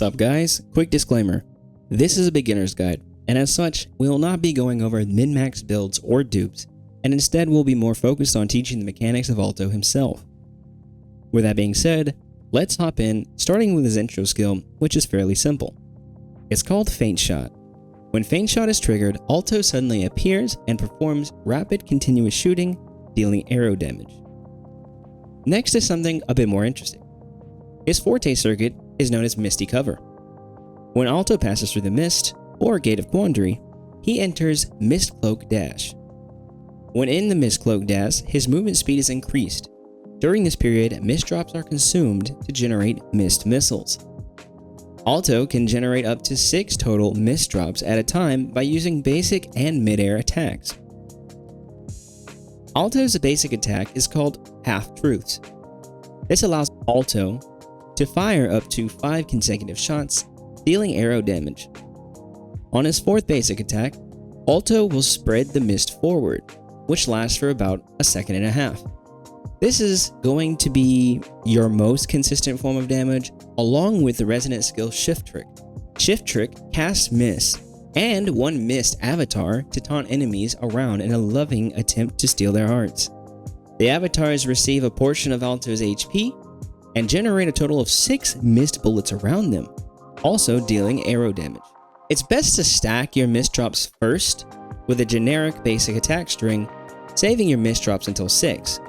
Sup guys, quick disclaimer. This is a beginner's guide, and as such, we will not be going over min-max builds or dupes, and instead we'll be more focused on teaching the mechanics of Aalto himself. With that being said, let's hop in, starting with his intro skill, which is fairly simple. It's called Feint Shot. When Feint Shot is triggered, Aalto suddenly appears and performs rapid continuous shooting, dealing arrow damage. Next is something a bit more interesting. His forte circuit is known as Misty Cover. When Aalto passes through the Mist, or Gate of Quandary, he enters Mist Cloak Dash. When in the Mist Cloak Dash, his movement speed is increased. During this period, Mist Drops are consumed to generate Mist Missiles. Aalto can generate up to 6 total Mist Drops at a time by using basic and mid-air attacks. Aalto's basic attack is called Half Truths. This allows Aalto to fire up to 5 consecutive shots, dealing arrow damage. On his 4th basic attack, Aalto will spread the mist forward, which lasts for about a second and a half. This is going to be your most consistent form of damage, along with the resonant skill Shift Trick. Shift Trick casts Mist and one Mist avatar to taunt enemies around in a loving attempt to steal their hearts. The avatars receive a portion of Aalto's HP and generate a total of 6 Mist bullets around them, also dealing arrow damage. It's best to stack your Mist Drops first with a generic basic attack string, saving your Mist Drops until 6.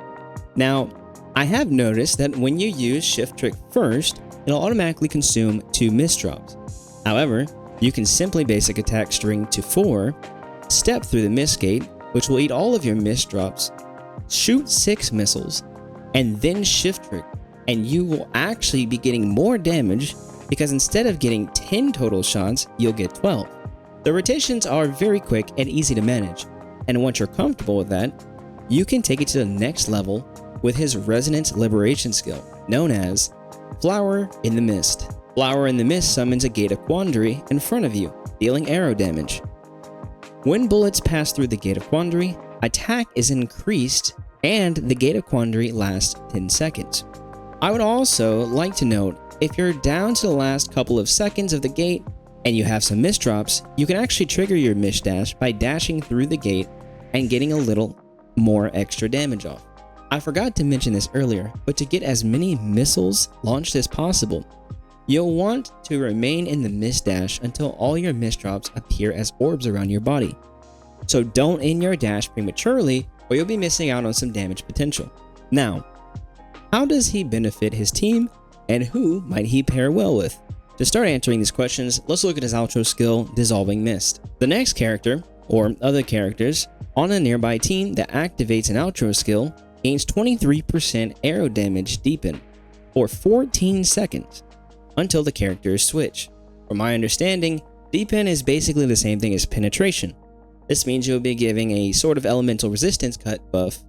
Now, I have noticed that when you use Shift Trick first, it'll automatically consume 2 Mist Drops. However, you can simply basic attack string to 4, step through the Mist Gate, which will eat all of your Mist Drops, shoot 6 missiles, and then Shift Trick, and you will actually be getting more damage because instead of getting 10 total shots, you'll get 12. The rotations are very quick and easy to manage, and once you're comfortable with that, you can take it to the next level with his Resonance Liberation skill, known as Flower in the Mist. Flower in the Mist summons a Gate of Quandary in front of you, dealing arrow damage. When bullets pass through the Gate of Quandary, attack is increased and the Gate of Quandary lasts 10 seconds. I would also like to note, if you're down to the last couple of seconds of the gate and you have some Mist Drops, you can actually trigger your Mist Dash by dashing through the gate and getting a little more extra damage off. I forgot to mention this earlier, but to get as many missiles launched as possible, you'll want to remain in the Mist Dash until all your Mist Drops appear as orbs around your body. So don't end your dash prematurely or you'll be missing out on some damage potential. Now, how does he benefit his team and who might he pair well with? To start answering these questions, let's look at his outro skill, Dissolving Mist. The next character, or other characters, on a nearby team that activates an outro skill gains 23% arrow damage deepen, for 14 seconds, until the character is switched. From my understanding, deepen is basically the same thing as penetration. This means you'll be giving a sort of elemental resistance cut buff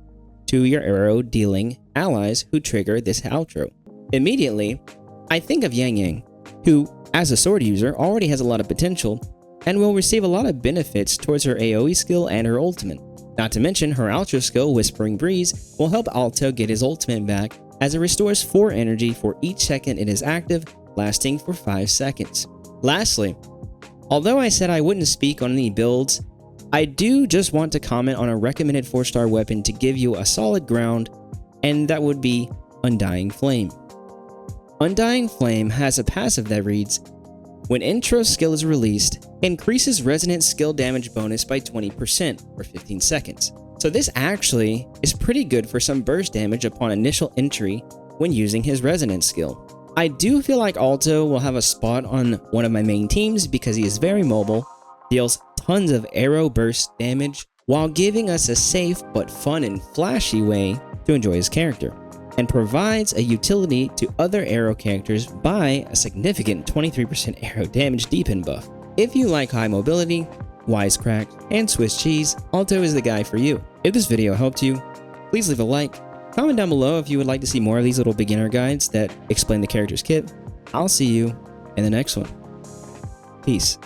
to your arrow dealing allies who trigger this outro. Immediately, I think of Yang Yang, who, as a sword user, already has a lot of potential and will receive a lot of benefits towards her AoE skill and her ultimate. Not to mention, her outro skill, Whispering Breeze, will help Aalto get his ultimate back as it restores 4 energy for each second it is active, lasting for 5 seconds. Lastly, although I said I wouldn't speak on any builds, I do just want to comment on a recommended 4-star weapon to give you a solid ground, and that would be Undying Flame. Undying Flame has a passive that reads, when intro skill is released, increases resonant skill damage bonus by 20% for 15 seconds. So this actually is pretty good for some burst damage upon initial entry when using his resonance skill. I do feel like Aalto will have a spot on one of my main teams because he is very mobile, deals tons of arrow burst damage, while giving us a safe but fun and flashy way to enjoy his character, and provides a utility to other arrow characters by a significant 23% arrow damage deepen buff. If you like high mobility, wisecrack, and Swiss cheese, Aalto is the guy for you. If this video helped you, please leave a like, comment down below if you would like to see more of these little beginner guides that explain the character's kit. I'll see you in the next one. Peace.